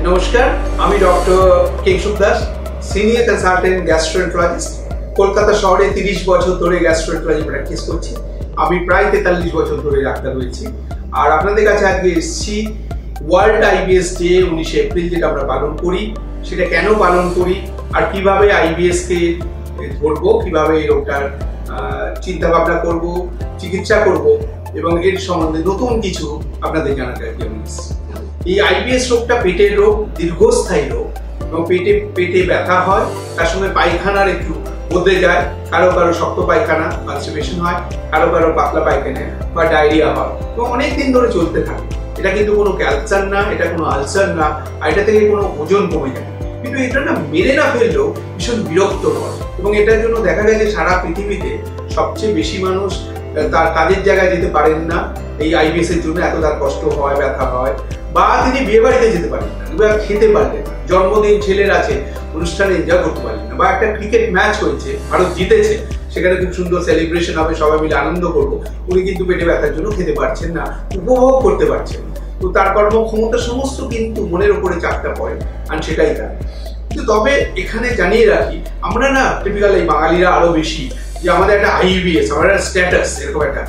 নমস্কার, আমি doctor Keshab Das, senior consultant gastroenterologist. Kolkata শহরে 30 বছর ধরে গ্যাস্ট্রোএন্টারোলজি প্র্যাকটিস করছি। আমি প্রায় 43 বছর ধরে ডাক্তার হয়েছি। আর আপনাদের কাছে আজকে এসেছি ওয়ার্ল্ড আইবিএস ডে 19 এপ্রিল, যেটা আমরা পালন করি, সেটা কেন পালন করি আর কিভাবে আইবিএস কে ধরবো, কিভাবে এই রোগটার চিন্তা ভাবনা করব, চিকিৎসা করব এবং এর সম্বন্ধে নতুন কিছু আপনাদের জানাতে আমি এসেছি। এই আইবিএস রোগটা পেটের রোগ, দীর্ঘস্থায়ী রোগ এবং পেটে ব্যথা হয়, তার সঙ্গে পায়খানার একটু বদলে যায়। কারো কারো শক্ত পায়খানা কনস্টিপেশন হয়, কারো কারো পাতলা পায়খানা বা ডায়রিয়া হয় এবং অনেকদিন ধরে চলতে থাকে। এটা কিন্তু কোনো ক্যান্সার না, এটা কোনো আলসার না, আর এটা থেকে কোনো ওজন কমে যায়। কিন্তু এটা না মেরে না ফেললেও ভীষণ বিরক্তকর এবং এটার জন্য দেখা গেছে সারা পৃথিবীতে সবচেয়ে বেশি মানুষ তার কাজের জায়গায় যেতে পারেন না এই আইবিএস এর জন্য। এত তার কষ্ট হয়, ব্যথা হয়, বা তিনি বিয়ে বাড়িতে যেতে পারেন না, বা খেতে পারলেন না, জন্মদিন ছেলের আছে অনুষ্ঠানে এনজয় করতে পারলেন না, বা একটা ক্রিকেট ম্যাচ হয়েছে, ভারত জিতেছে, সেখানে খুব সুন্দর সেলিব্রেশন হবে, সবাই মিলে আনন্দ করবো, উনি কিন্তু পেটে ব্যথার জন্য খেতে পারছেন না, উপভোগ করতে পারছেন না। তো তার কর্মক্ষমতা সমস্ত কিন্তু মনের উপরে চাপটা পড়ে, আর সেটাই তার। কিন্তু তবে এখানে জানিয়ে রাখি, আমরা না টিপিক্যাল এই বাঙালিরা আরো বেশি যে আমাদের একটা আইবিএস, আমাদের একটা স্ট্যাটাস, এরকম একটা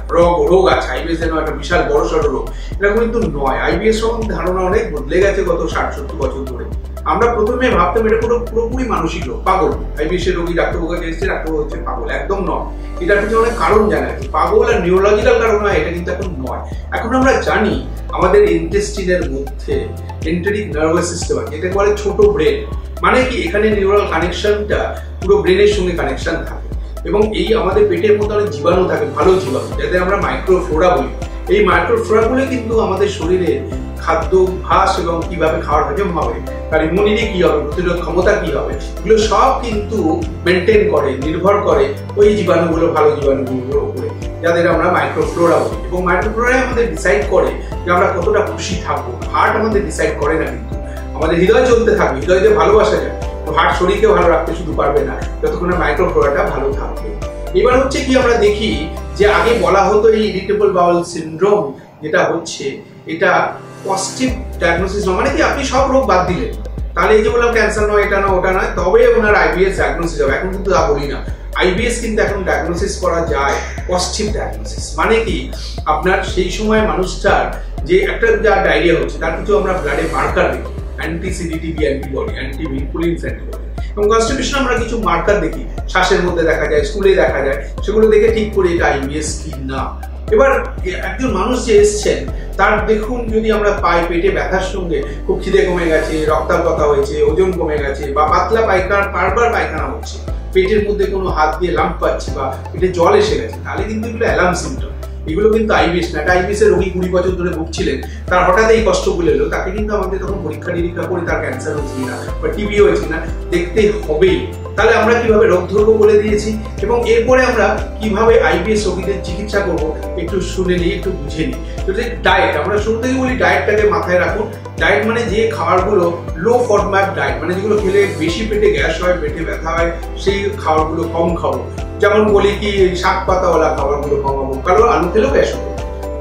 রোগ আছে। আইবিএস যেন একটা বিশাল বড় সড়ো রোগ, এরকম কিন্তু নয়। আইবিএস সম্বন্ধে ধারণা অনেক বদলে গেছে গত 60-70 বছর ধরে। আমরা প্রথমে ভাবতাম এটা পুরোপুরি মানসিক রোগ, পাগল। আইবিএস এর রোগী ডাক্তারবাবুর কাছে এসেছে, ডাক্তারবাবু হচ্ছে পাগল। একদম নয়। এটার পিছনে অনেক কারণ জানা আছে। পাগল আর নিউরোলজিক্যাল কারণ হয়, এটা কিন্তু এখন নয়। এখন আমরা জানি আমাদের ইন্টেস্টিনের মধ্যে এন্টেরিক নার্ভাস সিস্টেম আছে, এটাকে বলে ছোট ব্রেন। মানে কি, এখানে নিউরাল কানেকশনটা পুরো ব্রেনের সঙ্গে কানেকশন থাকে এবং এই আমাদের পেটের মধ্যে অনেক জীবাণু থাকে, ভালো জীবাণু, যাতে আমরা মাইক্রোফ্লোরা বলি। এই মাইক্রোফ্লোরাগুলো কিন্তু আমাদের শরীরে খাদ্যাভ্যাস এবং কিভাবে খাওয়ার হজম হবে, তার ইমিউনিটি কি হবে, প্রতিরোধ ক্ষমতা কি হবে, এগুলো সব কিন্তু মেনটেন করে, নির্ভর করে ওই জীবাণুগুলো, ভালো জীবাণুগুলোর উপরে, যাদের আমরা মাইক্রোফ্লোরা বলি। এবং মাইক্রোফ্লোরাই আমাদের ডিসাইড করে যে আমরা কতটা খুশি থাকবো। হার্ট আমাদের ডিসাইড করে না, কিন্তু আমাদের হৃদয় চলতে থাকবে, হৃদয়তে ভালোবাসা যায়। তো হার্ট শরীরকে ভালো রাখতে শুধু পারবে না, যতক্ষণ মাইক্রোফ্লোরাটা ভালো থাকবে। এবার হচ্ছে কি, আমরা দেখি যে আগে বলা হতো এই ইরিটেবল বাউল সিনড্রোম যেটা হচ্ছে, এটা পজিটিভ ডায়াগনোসিস নয়। মানে কি, আপনি সব রোগ বাদ দিলেন, তাহলে এই যে বললাম ক্যান্সার নয়, এটা না, ওটা নয়, তবে ওনার আইবিএস ডায়াগনোসিস হবে। এখন কিন্তু তা বলি না। আইবিএস কিন্তু এখন ডায়াগনোসিস করা যায় পজিটিভ ডায়াগনোসিস। মানে কি, আপনার সেই সময় মানুষটার যে একটা যা ডায়রিয়া হচ্ছে, তার কিছু আমরা ব্লাডে মার্কার দেখি, অ্যান্টি-সিডিটিবি অ্যান্টিবডি, অ্যান্টি-ভিনকুলিনস অ্যান্টিবডি, এবং কনস্টিটিউশন আমরা কিছু মার্কার দেখি, শ্বাসের মধ্যে দেখা যায়, স্টুলে দেখা যায়। সেগুলো দেখে ঠিক করে এটা আইবিএস কি না। এবার একজন মানুষ যে এসছেন, তার দেখুন যদি আমরা পাই পেটে ব্যথার সঙ্গে খুব খিদে কমে গেছে, রক্তাল্পতা হয়েছে, ওজন কমে গেছে, বা পাতলা পায়খানা, বারবার পায়খানা হচ্ছে, পেটের মধ্যে কোনো হাত দিয়ে লাম্প পাচ্ছে, বা পেটে জল এসে গেছে, তাহলে কিন্তু এগুলো অ্যালার্ম সিমটম। এগুলো কিন্তু আইবিএস না। একটা আইবিএস এর রোগী 20 বছর ধরে ভুগছিলেন, তার হঠাৎ এই কষ্টগুলো এলো, তাকে কিন্তু আমাদের তখন পরীক্ষা নিরীক্ষা করে তার ক্যান্সার হচ্ছে কিনা বা টিবি হয়েছে কিনা দেখতে হবেই। তাহলে আমরা কিভাবে রোগ ধরবো বলে দিয়েছি, এবং এরপরে আমরা কিভাবে আইবিএস রোগীদের চিকিৎসা করবো একটু শুনে নিই, একটু বুঝে নিই। তো ডায়েট, আমরা শুরু থেকে বলি ডায়েটটাকে মাথায় রাখুন। ডায়েট মানে যে খাবারগুলো লো ফডম্যাপ ডায়েট, মানে যেগুলো খেলে বেশি পেটে গ্যাস হয়, পেটে ব্যথা হয়, সেই খাবারগুলো কম খাবো। যেমন বলি কি, শাক পাতাওয়ালা খাবারগুলো কমাবো, কারণ আলু খেলেও গ্যাস হবে,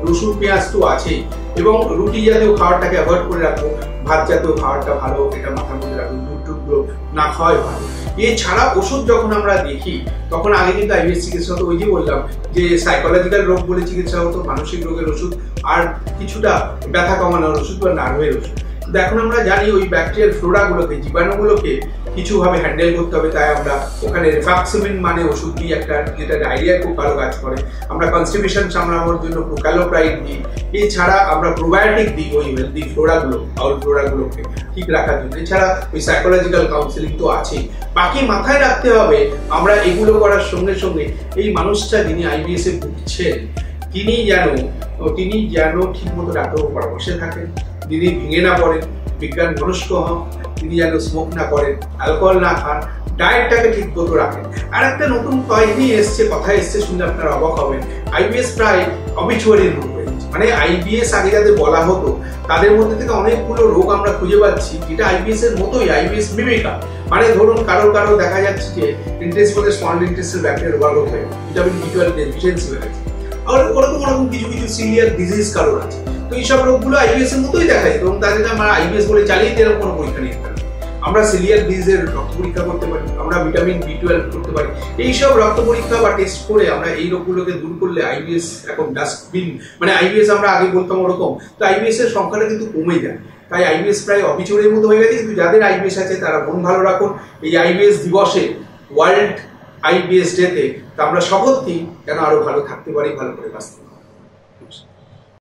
রসুন পেঁয়াজ তো আছেই, এবং রুটি জাতীয় খাবারটাকে অ্যাভয়েড করে রাখবো, ভাত জাতীয় খাবারটা ভালো, এটা মাথার মধ্যে রাখবো, দুধগুলো না খাওয়াই ভালো। এছাড়া ওষুধ যখন আমরা দেখি, তখন আগে কিন্তু আইবিএস চিকিৎসা হতো, ওই যে বললাম যে সাইকোলজিক্যাল রোগ বলে চিকিৎসা হতো, মানসিক রোগের ওষুধ, আর কিছুটা ব্যথা কমানোর ওষুধ বা নার্ভের ওষুধ। কিন্তু এখন আমরা জানি ওই ব্যাকটেরিয়াল ফ্লোরাগুলোকে, জীবাণুগুলোকে কিছুভাবে হ্যান্ডেল করতে হবে, তাই আমরা ওখানে রিফ্যাক্সিমিন মানে ওষুধ দিই একটা, যেটা ডায়রিয়ার খুব ভালো কাজ করে। আমরা কনস্টিপেশন সামলানোর জন্য প্রোক্যালোপ্রাইড দিই। এছাড়া আমরা প্রোবায়োটিক দিই ওই হেলদি ফ্লোরাগুলো, বাউল ফ্লোরাগুলোকে ঠিক রাখার জন্য। এছাড়া ওই সাইকোলজিক্যাল কাউন্সিলিং তো আছেই। বাকি মাথায় রাখতে হবে, আমরা এগুলো করার সঙ্গে সঙ্গে এই মানুষটা যিনি আইবিএস এ ভুগছেন, তিনি যেন ঠিক মতো ডাক্তারের পরামর্শে থাকেন, তিনি ভেঙে না পড়েন, বিজ্ঞান মনস্ক হন, তিনি যেন স্মোক না করেন, অ্যালকোহল না খান, ডায়েটটাকে ঠিক মতো রাখেন। আর একটা নতুন কথা এসছে, শুনে আপনারা অবাক হবেন, আইবিএস প্রায় অবিচুয়ারির রোগ হয়ে গেছে। মানে আইবিএস আগে যাদের বলা হতো, তাদের মধ্যে থেকে অনেকগুলো রোগ আমরা খুঁজে পাচ্ছি যেটা আইবিএস এর মতোই, আইবিএস মিমিকা। মানে ধরুন কারো দেখা যাচ্ছে যে ইন্টেস্টাইনাল স্পন্ডিলাইটিসের ব্যাকটেরিয়াল ওভারগ্রোথ হয়ে ভিটামিন B12 ডেফিসিয়েন্সি হয়ে গেছে। আর ওরকম ওরকম কিছু কিছু সিলিয়াক ডিজিজ কারণ আছে। তো এইসব রোগগুলো আইবিএস এর মতোই দেখা যেত এবং তাদের আমরা আইবিএস বলে চালিয়ে দিয়ে এরকম কোনো পরীক্ষা নিতে পারি। আমরা সিলিয়াক ডিজিজের রক্ত পরীক্ষা করতে পারি, আমরা ভিটামিন B12 করতে পারি। এইসব রক্ত পরীক্ষা বা টেস্ট করে আমরা এই রোগগুলোকে দূর করলে আইবিএস এখন ডাস্টবিন, মানে আইবিএস আমরা আগে বলতাম ওরকম, তো আইবিএস এর সংখ্যাটা কিন্তু কমে যায়। তাই আইবিএস প্রায় অবিচরের মতো হয়ে গেছে। কিন্তু যাদের আইবিএস আছে তারা মন ভালো রাখুন। এই আইবিএস দিবসে, ওয়ার্ল্ড আইবিএস ডেতে আমরা শপথ নিই যেন আরো ভালো থাকতে পারি, ভালো করে বাঁচতে পারি।